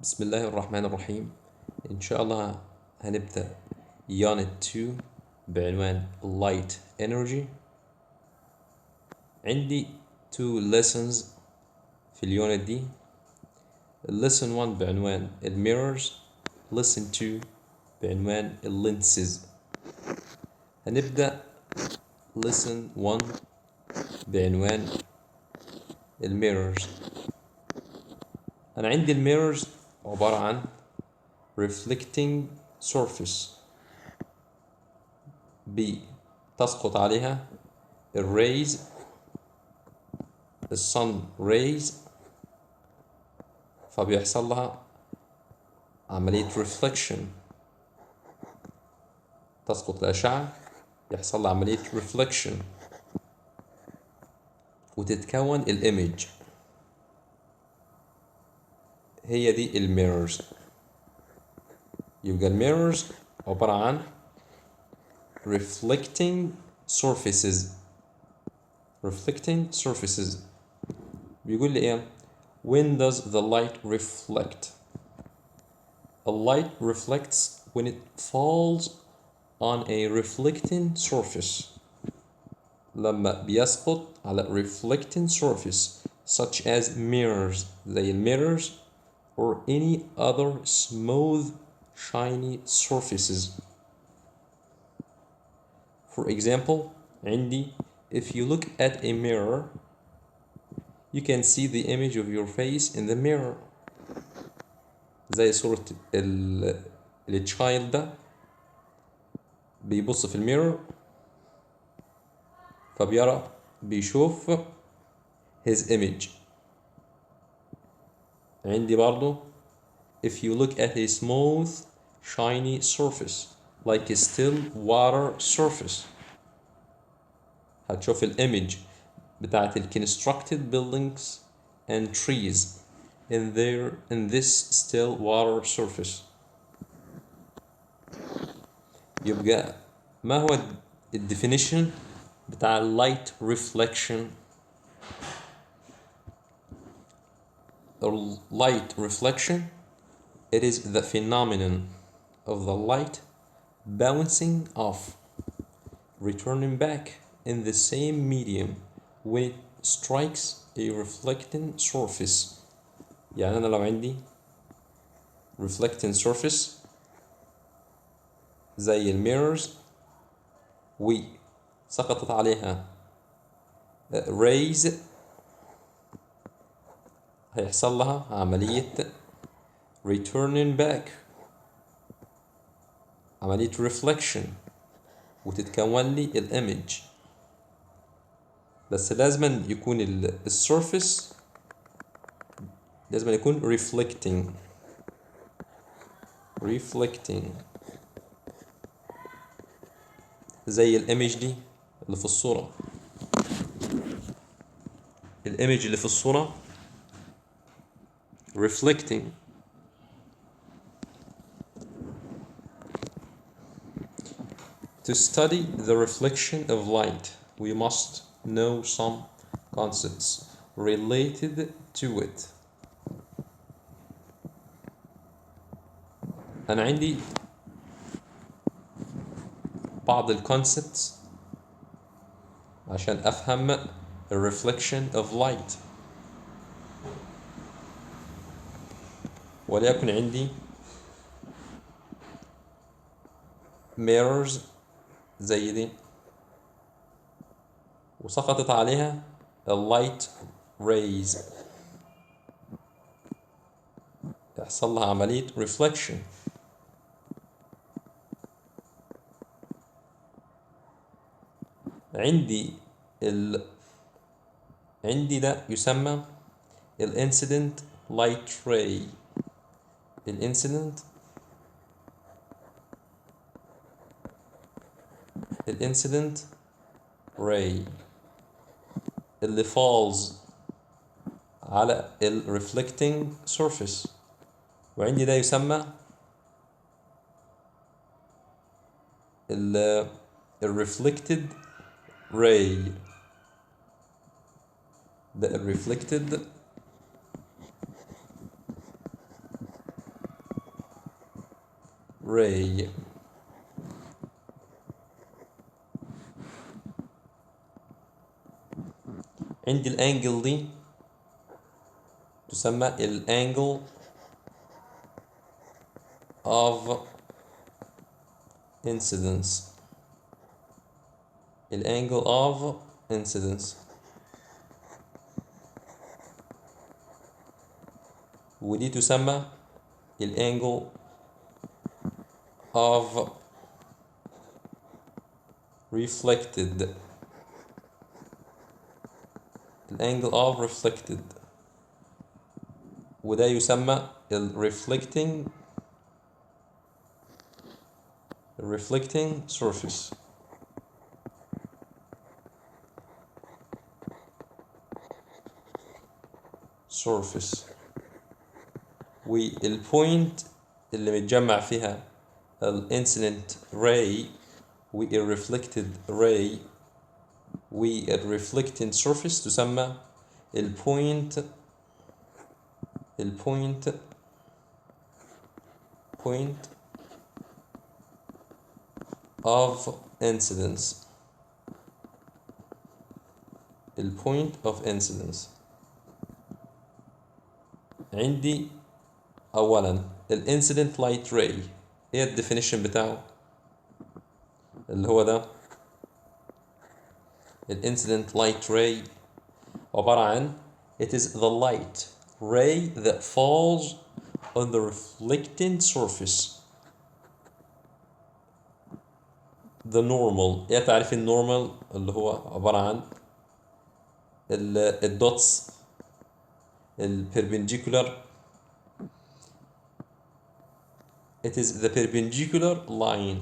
بسم الله الرحمن الرحيم. إن شاء الله هنبدأ Unit 2 بعنوان Light Energy. عندي 2 lessons في اليونت دي. Lesson 1 بعنوان Mirrors. Lesson 2 بعنوان Lenses. هنبدأ Lesson 1 بعنوان Mirrors. أنا عندي Mirrors عبارة عن reflecting surface بتسقط عليها الريز الصن ريز، فبيحصل لها عملية reflection. تسقط الأشعة يحصل لها عملية reflection وتتكون الإيمج. هي دي الميرورز. يبقى الميرورز عبارة عن reflecting surfaces. بيقول لي إيه؟ When does the light reflect? A light reflects when it falls on a reflecting surface. لما بيسقط على reflecting surface such as mirrors زي mirrors or any other smooth shiny surfaces. For example, عندي if you look at a mirror you can see the image of your face in the mirror. زي صورة التشايلد ده بيبص في الميرور بيشوف his image. عندي برضو if you look at a smooth shiny surface like a still water surface هتشوف الإيمج بتاعت constructed buildings and trees in this still water surface. يبقى ما هو الديفينيشن بتاع light reflection؟ Light reflection, it is the phenomenon of the light bouncing off, returning back in the same medium when it strikes a reflecting surface. يعني أنا لو عندي reflecting surface زي الميرورز وسقطت عليها rays هيحصل لها عملية returning back، عملية reflection وتتكون لي الإيمج. بس لازم يكون السيرفيس لازم يكون reflecting زي الإيمج دي اللي في الصورة. الإيمج اللي في الصورة reflecting. To study the reflection of light, we must know some concepts related to it. أنا عندي بعض الكونسبتس عشان أفهم the reflection of light. وليكن عندي mirrors زي دي وسقطت عليها اللايت rays يحصل لها عملية reflection. عندي ده يسمى الانسيدنت لايت راي. الانسيدنت راي اللي falls على reflecting surface، وعندي ده يسمى reflected ray. ده reflected ray. عندي الانجل دي تسمى الانجل of incidence. الانجل of incidence، ودي تسمى الانجل of reflected. الانجل of reflected، وده يسمى reflecting surface. والبوينت اللي متجمع فيها الانسيدنت راي والريفلكتد راي والريفلكتنج سيرفيس تسمى البوينت of incidence. البوينت of incidence. عندي اولا الانسيدنت لايت راي، ايه الديفينيشن بتاعه اللي هو ده؟ الانسيدنت لايت راي عبارة عن it is the light ray that falls on the reflecting surface. the normal، ايه تعريف النورمال؟ اللي هو عبارة عن الدوتس البربنديكولار. it is the perpendicular line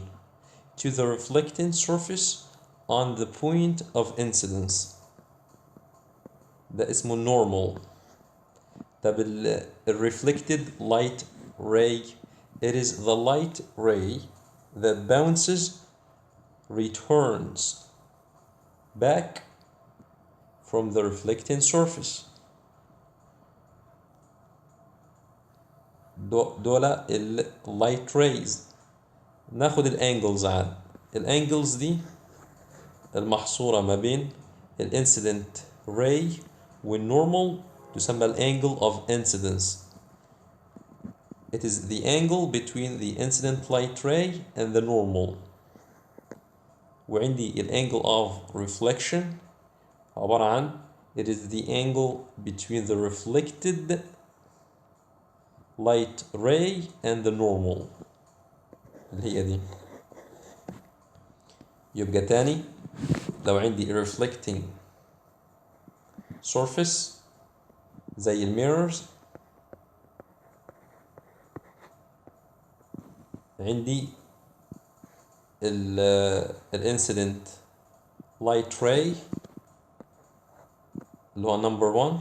to the reflecting surface on the point of incidence. ده اسمه normal. طب reflected light ray it is the light ray that returns back from the reflecting surface. دول اللايت ريز. ناخد الانجلز عاد. الانجلز دي المحصورة ما بين الانسيدنت راي والنورمال تسمى الانجل of incidence. It is the angle between the incident light ray and the normal. وعندي الانجل of reflection عبارة عن it is the angle between the reflected light ray and the normal اللي هي دي. يبقى تاني لو عندي reflecting surface زي الميررز، عندي الانسيدنت لايت راي اللي هو نمبر 1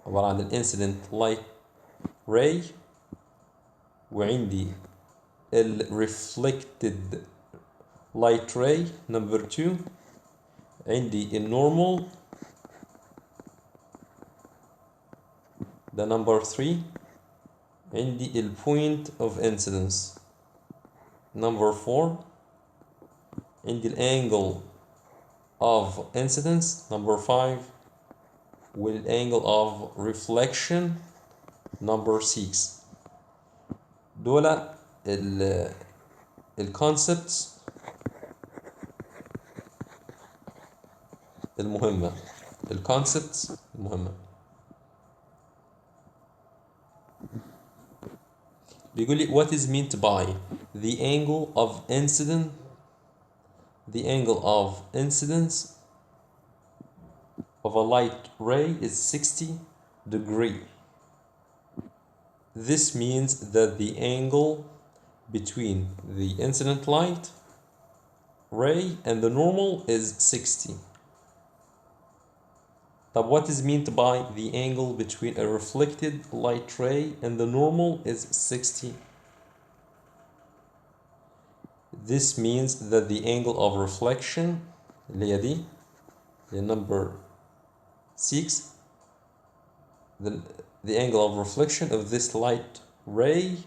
عبارة عن الانسيدنت لايت راي، وعندي الريفلكتد لايت راي نمبر 2، عندي النورمال ده نمبر 3، عندي البوينت اوف انسيدنس نمبر 4، عندي الانجل of incidence number 5 والangle of reflection number 6. دول الكونسبتس المهمة. بيقول لي what is meant by the angle of incidence of a light ray is 60 degree. This means that the angle between the incident light ray and the normal is 60. But what is meant by the angle between a reflected light ray and the normal is 60? This means that the angle of reflection اللي هي دي number 6, the angle of reflection of this light ray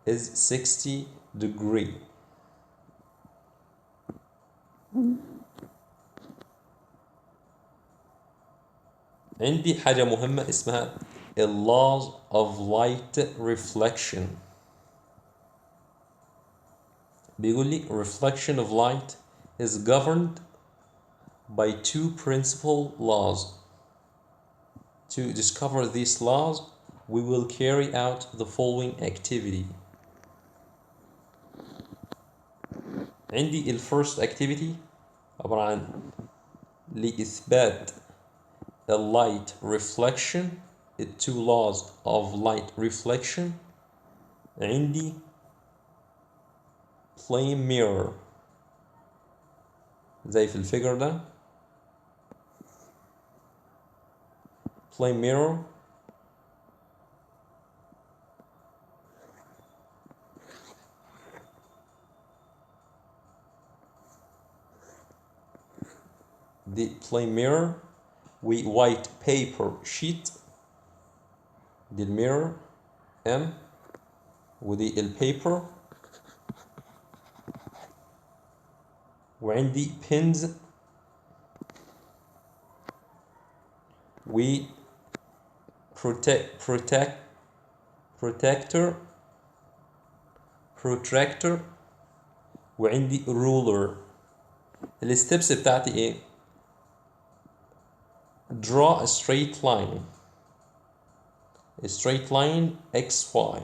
is 60 degree. عندي حاجة مهمة اسمها laws of light reflection. بيقول لي reflection of light is governed by two principal laws. To discover these laws, we will carry out the following activity. عندي first activity عبارة عن لإثبات light reflection, the two laws of light reflection. عندي plane mirror زي في الفيجر ده. plane mirror the plane mirror white paper sheet دي الميرور M ودي البيبر وعندي pins و protractor وعندي ruler. الستبس بتاعتي ايه؟ draw a straight line XY.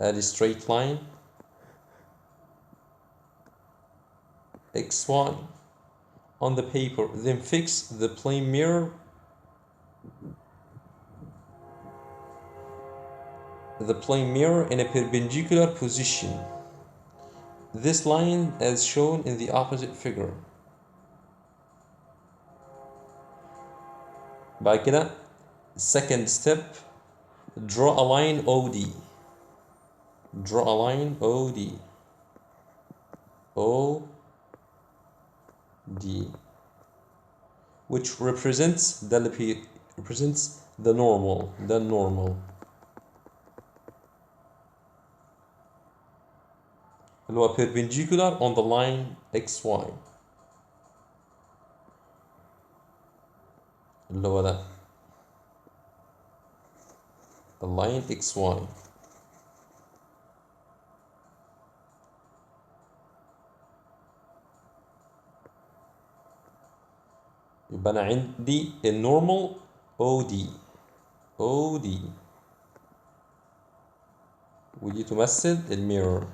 add a straight line XY on the paper, then fix the plane mirror in a perpendicular position. This line as shown in the opposite figure. بعد كده second step, draw a line OD. Draw a line OD which represents the normal اللي هو perpendicular on the line XY اللي هو ده the line XY. يبقى أنا عندي النورمال OD ودي تمثل الميرور.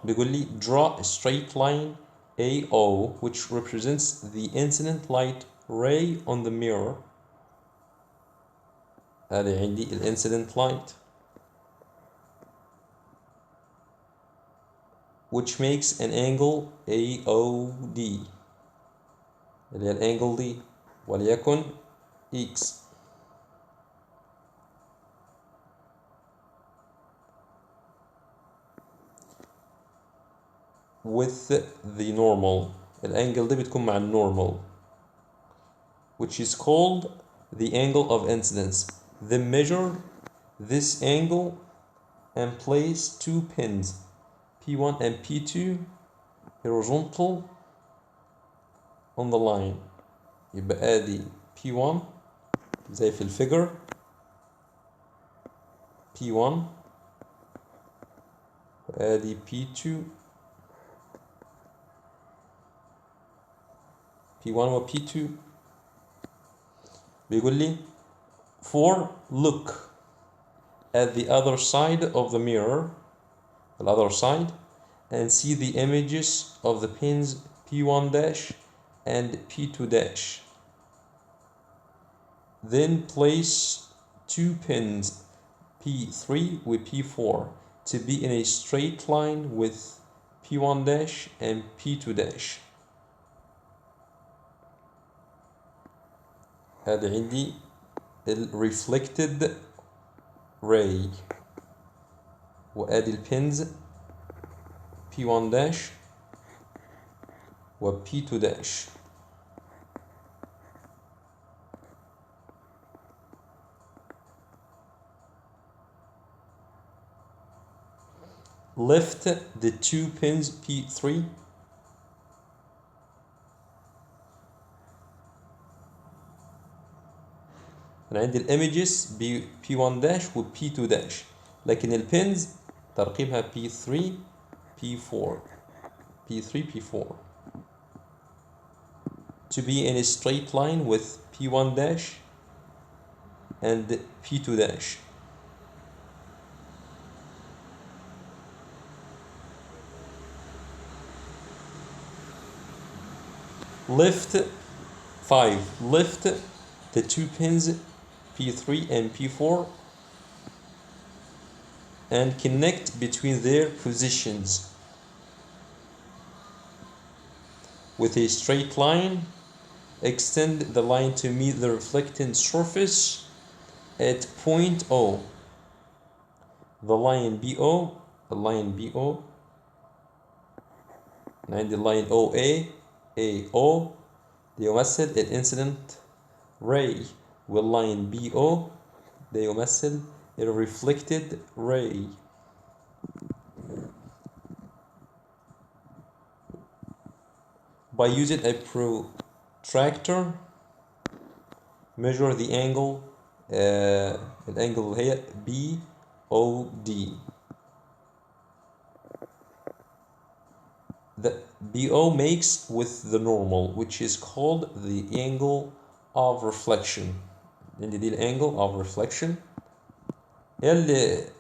بيقول لي draw a straight line AO which represents the incident light ray on the mirror. هذه عندي incident light which makes an angle AOD اللي هي الانجل دي وليكن X. with the normal. الانجل دي بتكون مع النورمال which is called the angle of incidence. Then measure this angle and place two pins P1 and P2 horizontal on the line. يبقى ادي P1 زي في الفيجر P1 وادي P2 P1 و P2. بيقول لي for look at the other side of the mirror and see the images of the pins P1 dash and P2 dash. Then place two pins P3 with P4 to be in a straight line with P1 dash and P2 dash. هذا عندي reflected ray وادي البينز P1 dash و P2 dash. Lift the two pins P3 أنا عندي الإيمجز P1 dash و P2 dash، لكن البينز ترقيمها P3 P4 P3 P4 to be in a straight line with P1 dash and P2 dash. Lift 5. Lift the two pins P3 and P4 and connect between their positions with a straight line. Extend the line to meet the reflecting surface at point O. The line BO عندي line OA AO ده يمثل الانسيدنت ray، والline BO ده يمثل reflected ray. By using a protractor measure the angle الانجل هي BOD. The BO makes with the normal, which is called the angle of reflection. عندي دي الانجل of reflection.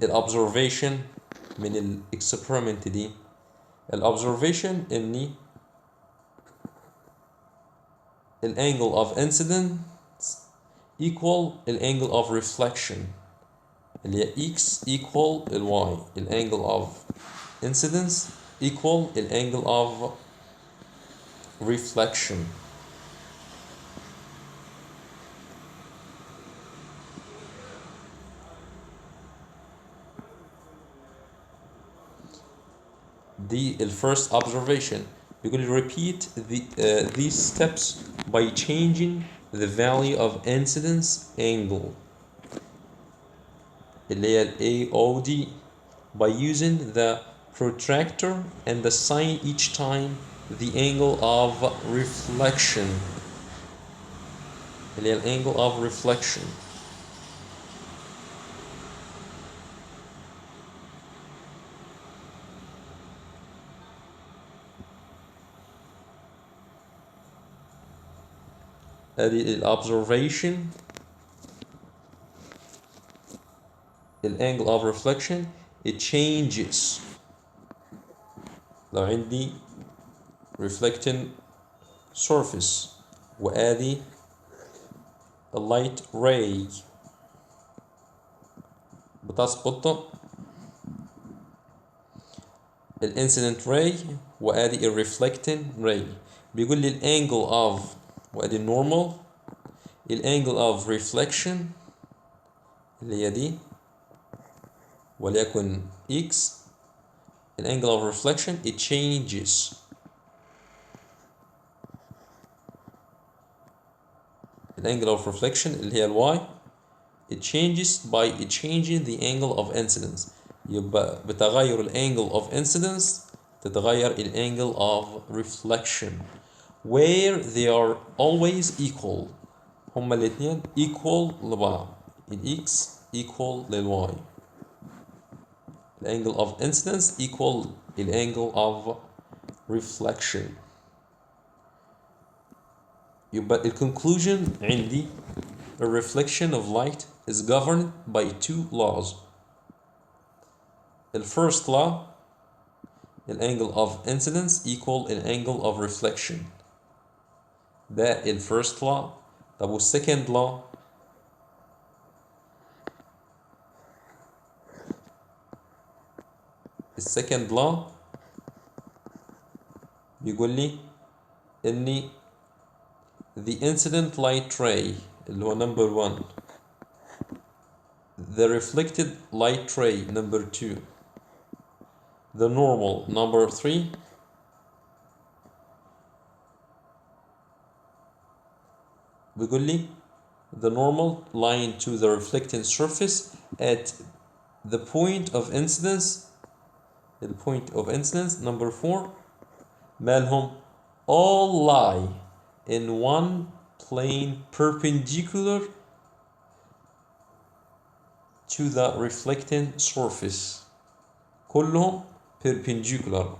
الobservation من الاكسبيرمنت دي. الobservation اني الانجل of incidence equal الانجل of reflection اللي هي x equal y. الانجل of incidence equal الانجل of reflection. The first observation بيقول لي repeat these steps by changing the value of incidence angle اللي هي AOD by using the protractor and assign each time the angle of reflection اللي هي angle of reflection. ادي observation angle of reflection it changes لو عندي reflecting surface وادي light ray بتسقط incident ray وادي reflecting ray. بيقول لي angle of وادي normal angle of reflection اللي هي دي وليكن x. angle of reflection it changes angle of reflection اللي هي y it changes by changing the angle of incidence. يبقى بتغير angle of incidence تتغير angle of reflection where they are always equal. هما الاثنين equal لبعض. x equal للy. angle of incidence equal angle of reflection. يبقى conclusion عندي a reflection of light is governed by two laws. The first law angle of incidence equal angle of reflection. ده first law. طب second law second law بيقول لي اني the incident light ray اللي هو number 1 the reflected light ray number 2 the normal number 3 بيقول لي the normal line to the reflecting surface at the point of incidence. the point of incidence number 4 مالهم all lie in one plane perpendicular to the reflecting surface. كلهم perpendicular.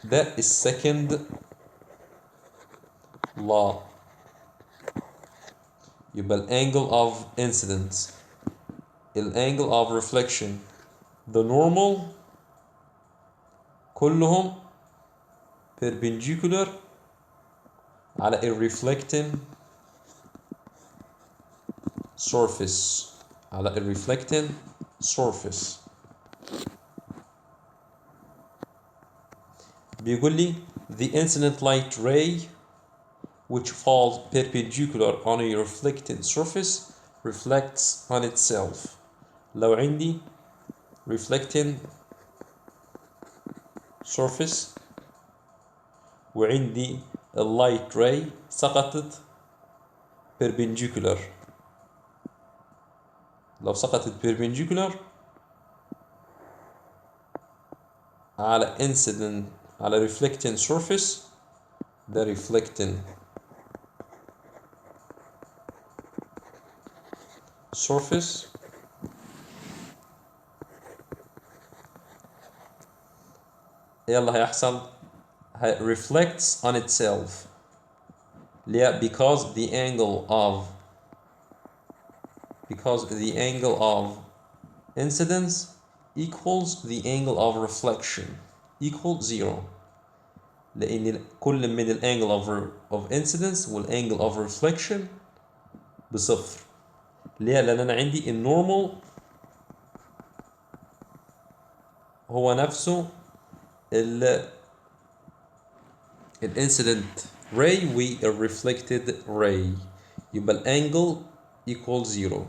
That is second law. يبقى الانجل of incidence الانجل of reflection the normal كلهم perpendicular على a reflecting surface. على a reflecting surface. بيقول لي the incident light ray which falls perpendicular on a reflecting surface reflects on itself. لو عندي reflecting surface وعندي اللايت ray سقطت perpendicular. لو سقطت perpendicular على incident على reflecting surface ده reflecting surface يلا هيحصل reflects on itself. ليه؟ because the angle of incidence equals the angle of reflection equal 0. لأن كل من angle of incidence angle of reflection بصفر. ليه؟ لأن أنا عندي النورمال هو نفسه incident ray reflected ray. يبقى angle equals 0.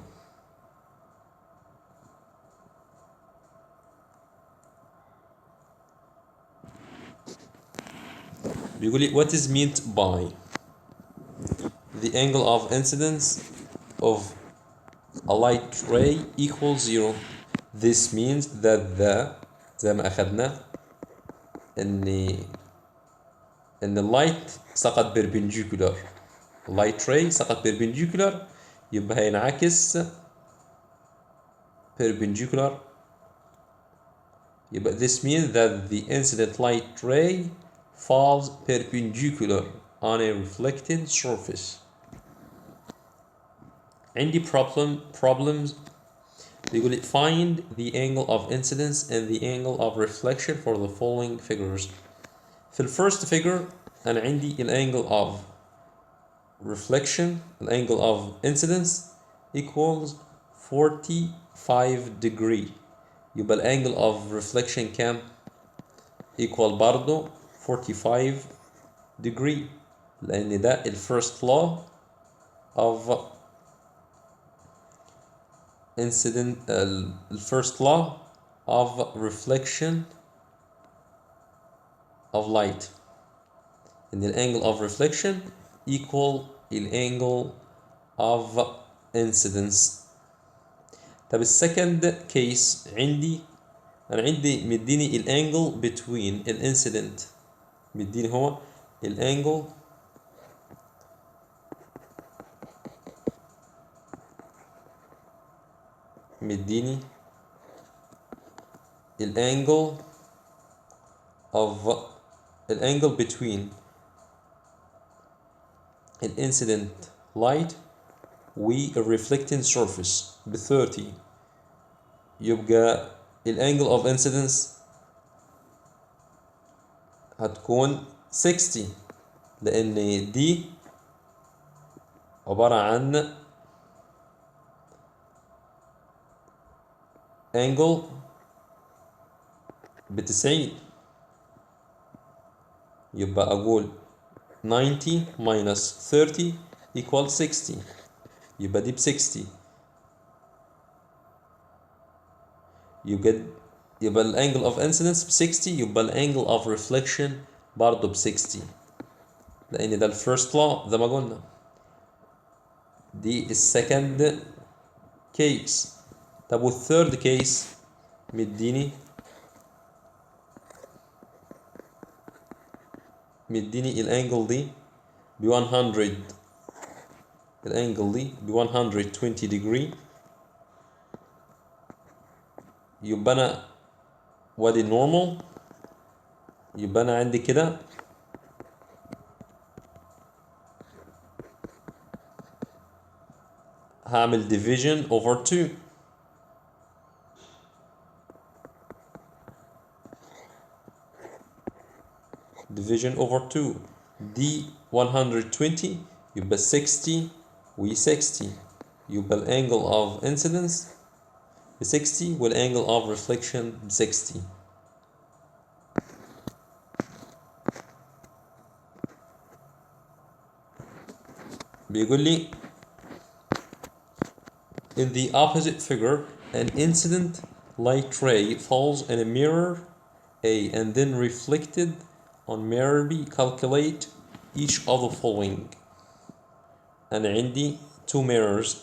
بيقول لي what is meant by the angle of incidence of a light ray equals 0. This means that زي ما أخذنا إن اللايت سقط perpendicular. light ray سقط perpendicular يبقى هينعكس perpendicular. يبقى this means that the incident light ray falls perpendicular on a reflecting surface. عندي problems بيقول لي find the angle of incidence and the angle of reflection for the following figures. في الفيرست figure أنا عندي angle of reflection angle of incidence equals 45 degree. يبقى angle of reflection كام؟ equal برضو 45 degree لأن ده first law of incident first law of reflection of light. And the angle of reflection equal angle of incidence. طب second case أنا عندي مديني angle between incident مديني هو angle مديني angle between incident light reflecting surface ب 30. يبقى angle of incidence هتكون 60 لأن دي عبارة عن angle ب90. يبقى أقول 90 minus 30 equals 60. يبقى دي ب60. يبقى يبقى الانجل اوف انسيدنس ب 60، يبقى الانجل اوف ريفليكشن برضه ب 60، لان ده الفيرست law زي ما قلنا. دي السكند كيس. طب والثيرد كيس مديني الانجل دي ب 100، الانجل دي ب 120 degree. يبقى انا وادي النورمال، يبقى انا عندي كده هعمل division over 2. division over 2 دي 120 يبقى 60 و 60، يبقى الانجل of incidence ب 60 والانجل of reflection ب 60. بيقول لي in the opposite figure an incident light ray falls in a mirror A and then reflected on mirror B. Calculate each of the following. أنا عندي two mirrors,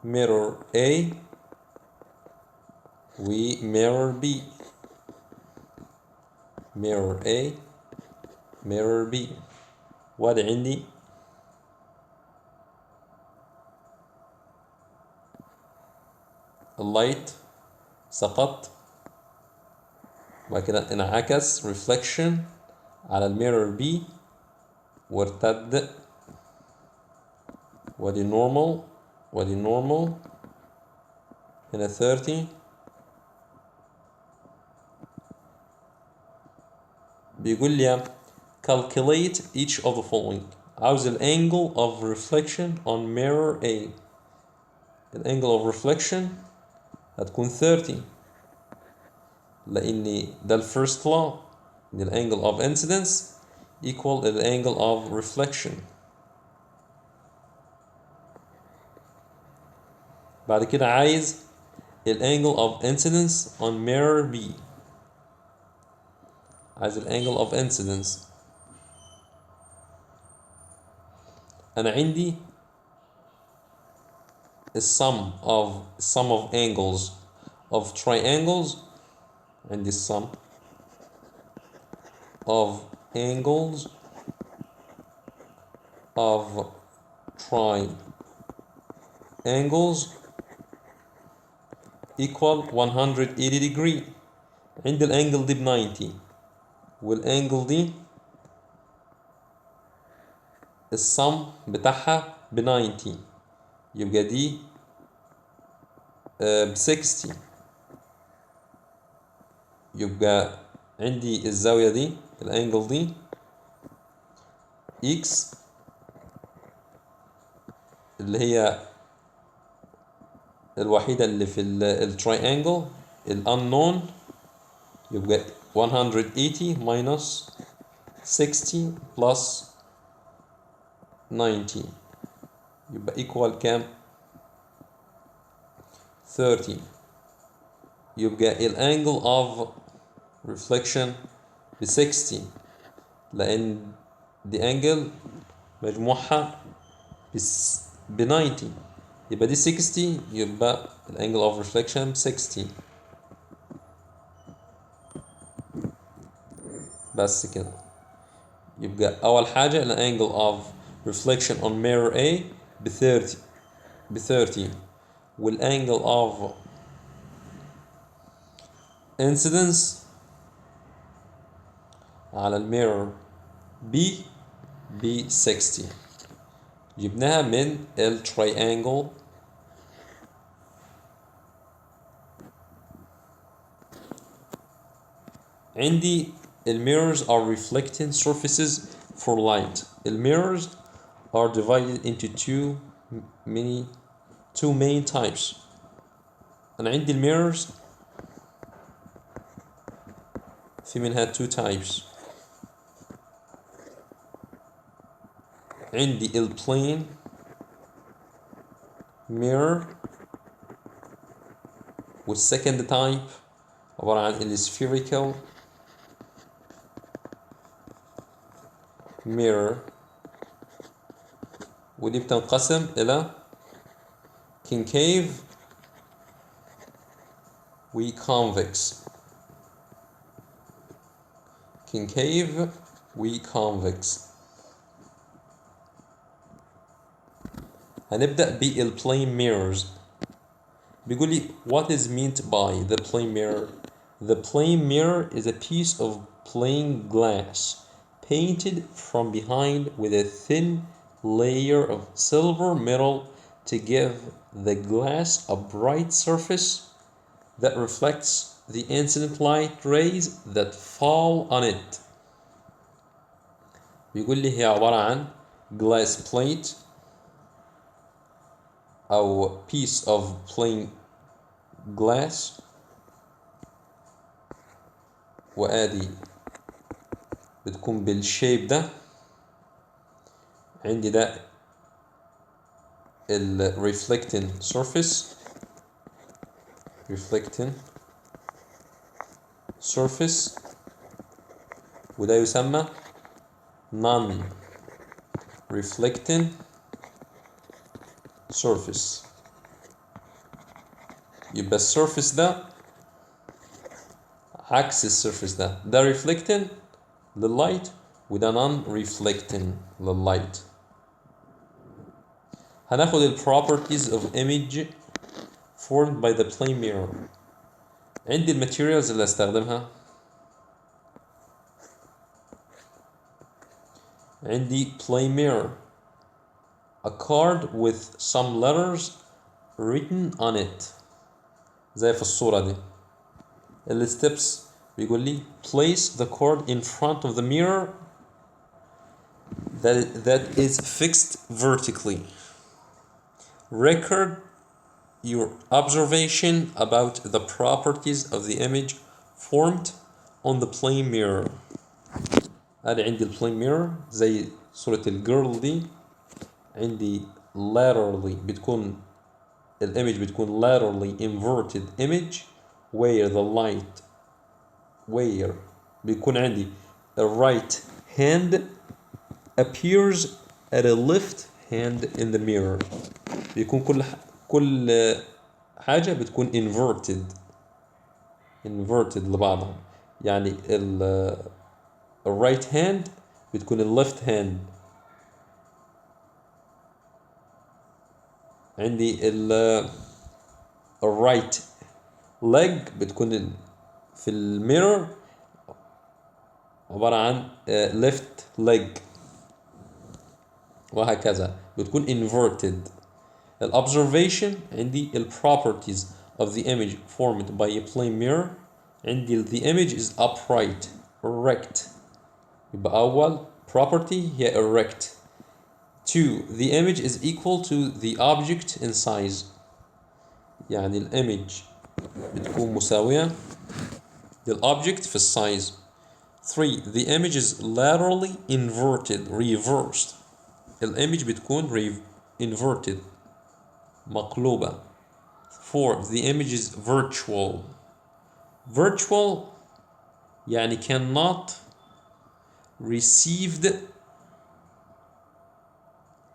mirror A و mirror B. mirror A mirror B. وهذا عندي اللايت سقط وبعد كده انعكس reflection على الميرور B وارتد، وادي normal وادي normal هنا 30. بيقول لي calculate each of the following. عاوز الانجل of reflection on mirror A. الانجل of reflection هتكون 30 لأن ده الفيرست law إن الانجل of incidence equal الانجل of reflection. بعد كده عايز الانجل of incidence on mirror B. عايز الانجل of incidence. أنا عندي sum of angles of triangles. عندي sum of angles of triangles equal 180 degree. عندي الانجل دي ب 90 والانجل دي السم بتاعها ب 90، يبقى دي ب 60. يبقى عندي الزاوية دي الانجل دي x اللي هي الوحيدة اللي في التراينجل الانون، يبقى 180 minus 60 plus 90 يبقى equal كام؟ 30. يبقى الانجل of reflection ب 60 لأن دي انجل مجموعها ب 90، يبقى دي 60 يبقى الانجل of reflection ب 60. بس كده. يبقى أول حاجة الانجل of reflection on mirror A ب 30 والانجل of incidence على الميرور B ب 60. جبناها من التراينجل عندي mirrors are reflecting surfaces for light. mirrors are divided into two main types. أنا عندي mirrors في منها two types. عندي plane mirror والسكند تايب عبارة عن السpherical mirror، ودي بتنقسم إلى concave و convex. concave و convex. هنبدأ بالplane mirrors. بيقول لي what is meant by the plane mirror. The plane mirror is a piece of plain glass painted from behind with a thin layer of silver metal to give the glass a bright surface that reflects the incident light rays that fall on it. بيقول لي هي عبارة عن glass plate أو piece of plain glass، وآدي بتكون بالشيب ده. عندي ده ال reflecting surface وده يسمى non reflecting surface. يبقى السيرفيس ده عكس السيرفيس ده reflecting لللايت وده non reflecting لللايت. هناخد ال properties of image formed by the plane mirror. عندي الماتيريالز اللي هستخدمها. عندي plane mirror a card with some letters written on it زي في الصورة دي. الستبس بيقول لي place the card in front of the mirror that is fixed vertically. Record your observation about the properties of the image formed on the plane mirror. أنا عندي البلين ميرور زي صورة الجيرل دي. عندي laterally بتكون الإيمج بتكون laterally inverted image where بيكون عندي a right hand appears at a left hand in the mirror. بيكون كل حاجة بتكون inverted لبعضها. يعني ال right hand بتكون ال left hand. عندي ال right leg بتكون في الميرور عبارة عن left leg، وهكذا بتكون inverted. الobservation عندي ال properties of the image formed by a plane mirror. عندي the image is upright erect، يبقى أول property هي erect. 2. The image is equal to the object in size، يعني الإيمج بتكون مساوية للobject في السايز. 3. The image is laterally inverted reversed، الإيمج بتكون inverted مقلوبة. 4. The image is virtual يعني cannot received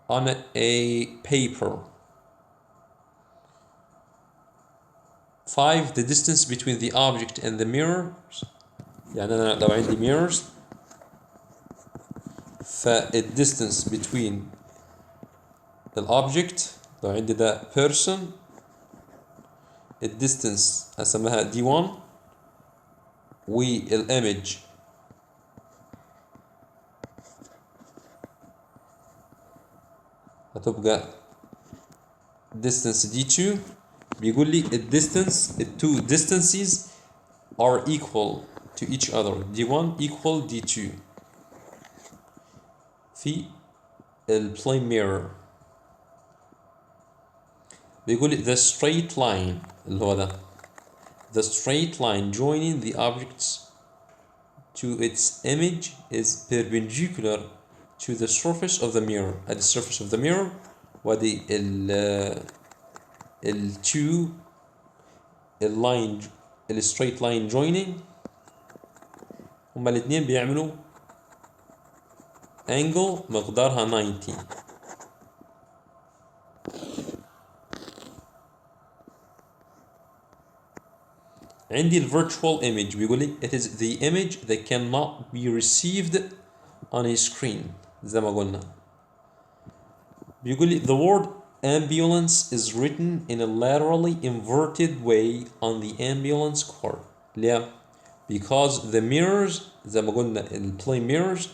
on a paper. 5. The distance between the object and the mirrors، يعني أنا لو عندي mirrors فال distance between the object، لو عندي ده person ال distance هسميها D1 والimage هتبقى distance D2. بيقول لي ال distance ال two distances are equal to each other. D1 equal D2 في ال plane mirror. بيقول لي the straight line اللي هو ده the straight line joining the objects to its image is perpendicular to the surface of the mirror. at the surface of the mirror ودي ال two الستريت لاين joining هما الاتنين بيعملوا angle مقدارها 90. عندي ال virtual image بيقول لي it is the image that cannot be received on a screen زي ما قلنا. بيقول لي the word ambulance is written in a laterally inverted way on the ambulance car. ليه؟ Because the mirrors زي ما قلنا ال plane mirrors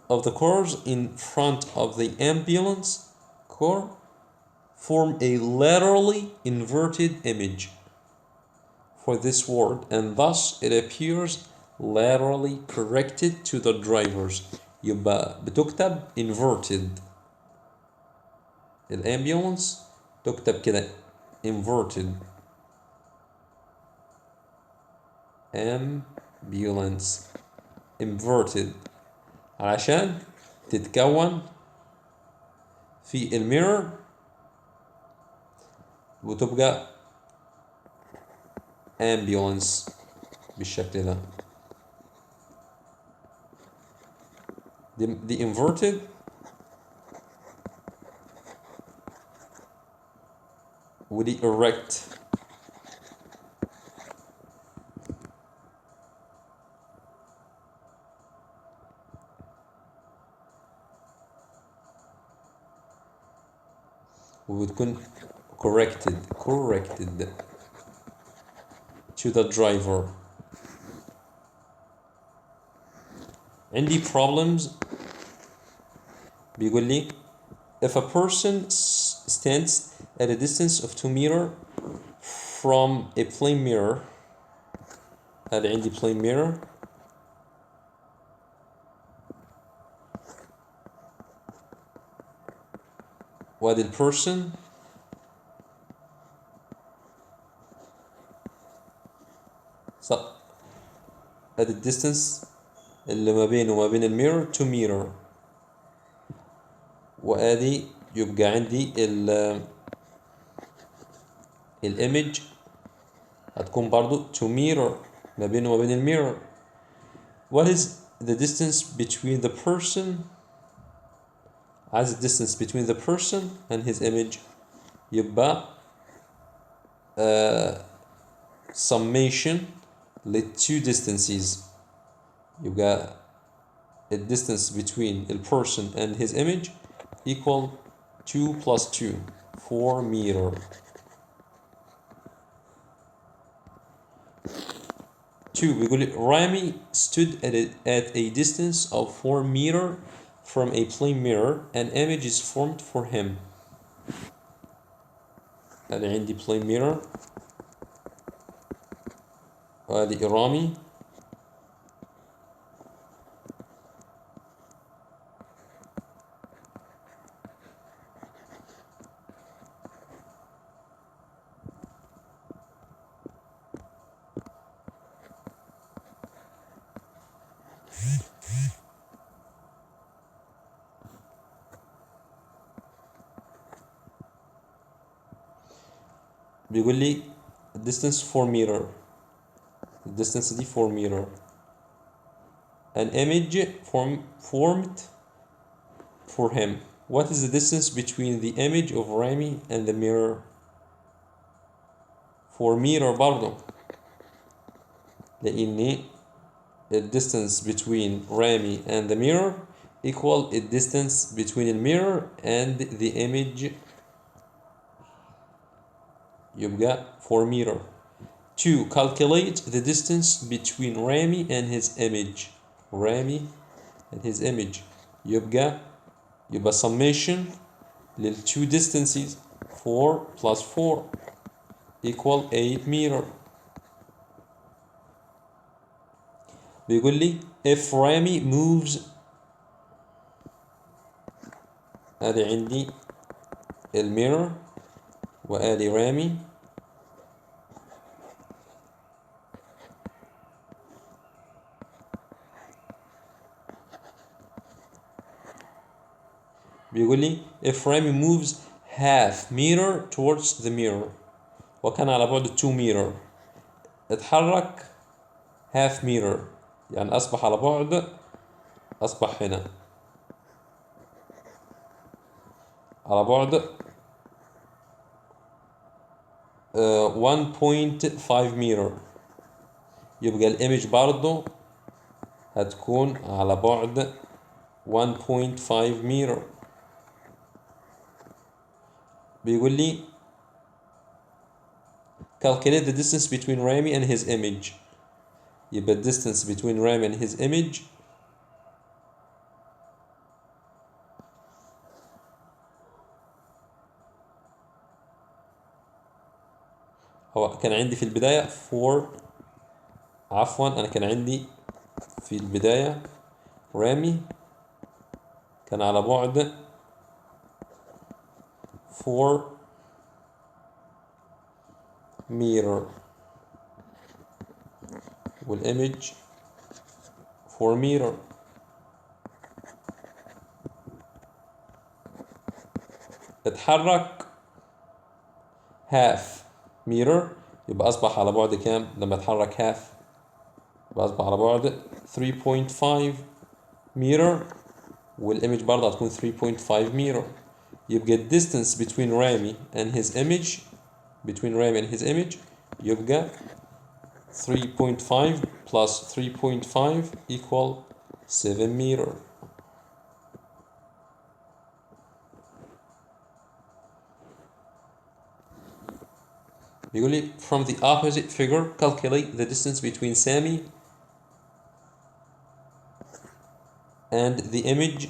of the cars in front of the ambulance car form a laterally inverted image for this word and thus it appears laterally corrected to the drivers. يبقى بتكتب inverted الامبيولانس تكتب كده inverted ambulance inverted علشان تتكون في الميرور وتبقى ambulance بالشكل ده. دي inverted ودي erect. وبتكون corrected to the driver. عندي problems بيقول لي if a person stands at a distance of 2 meters from a plane mirror هذا عندي plane mirror وهذا ال person هذا ال distance اللي ما بينه وما بين الميرور 2 meter وادي يبقى عندي الايمج هتكون برضو 2 meter ما بينه وما بين الميرور. What is the distance between the person as the distance between the person and his image يبقى summation ل two distances يبقى the distance between the person and his image equal 2 plus 2 4 meter. 2 بيقول لي Rami stood at a distance of 4 meter from a plane mirror. An image is formed for him. أنا عندي plane mirror وهذه رامي بيقول لي distance 4 meter distance دي 4 meter. An image formed for him. What is the distance between the image of Rami and the mirror? 4 meter برضو لأن the distance between Rami and the mirror equal the distance between the mirror and the image يبقى 4 meter. 2. Calculate the distance between Rami and his image. Rami and his image يبقى summation لل two distances 4 plus 4 equal 8 meter. بيقول لي if Rami moves هذه عندي الميرور وآدي رامي بيقول لي if Rami moves half meter towards the mirror وكان على بعد 2 متر، اتحرك half meter، يعني أصبح على بعد، أصبح هنا على بعد 1.5 متر، يبقى الإيمج برضو هتكون على بعد 1.5 متر. بيقول لي calculate the distance between Rami and his image. يبقى distance between Rami and his image هو كان عندي في البداية أنا كان عندي في البداية رامي كان على بعد 4 متر، والإيمج 4 متر. اتحرك half meter، يبقى أصبح على بعد كام؟ لما اتحرك half يبقى أصبح على بعد 3.5 متر، والإيمج برضه هتكون 3.5 متر. يبقى ال distance between Rami and his image يبقى 3.5 plus 3.5 equal 7 meter. بيقول لي from the opposite figure calculate the distance between Sami and the image.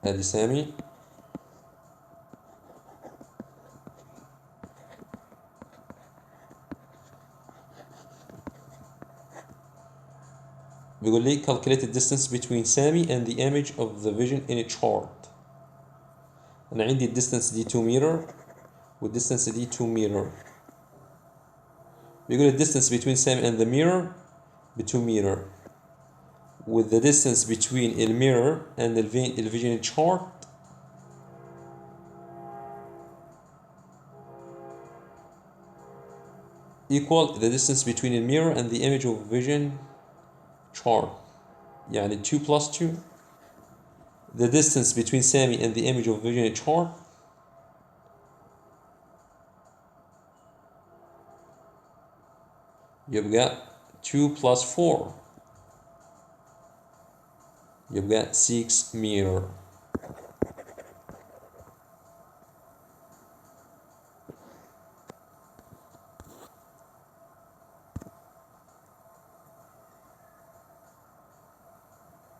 ادي سامي بيقول لي calculate the distance between Sami and the image of the vision in a chart. أنا عندي distance دي 2 meter والdistance دي 2 meter. بيقول لي distance between Sami and the mirror ب 2 meter with the distance between the mirror and the vision chart equal the distance between the mirror and the image of vision chart. يعني 2 plus 2. The distance between Sami and the image of vision chart يبقى 2 plus 4 يبقى 6 meter.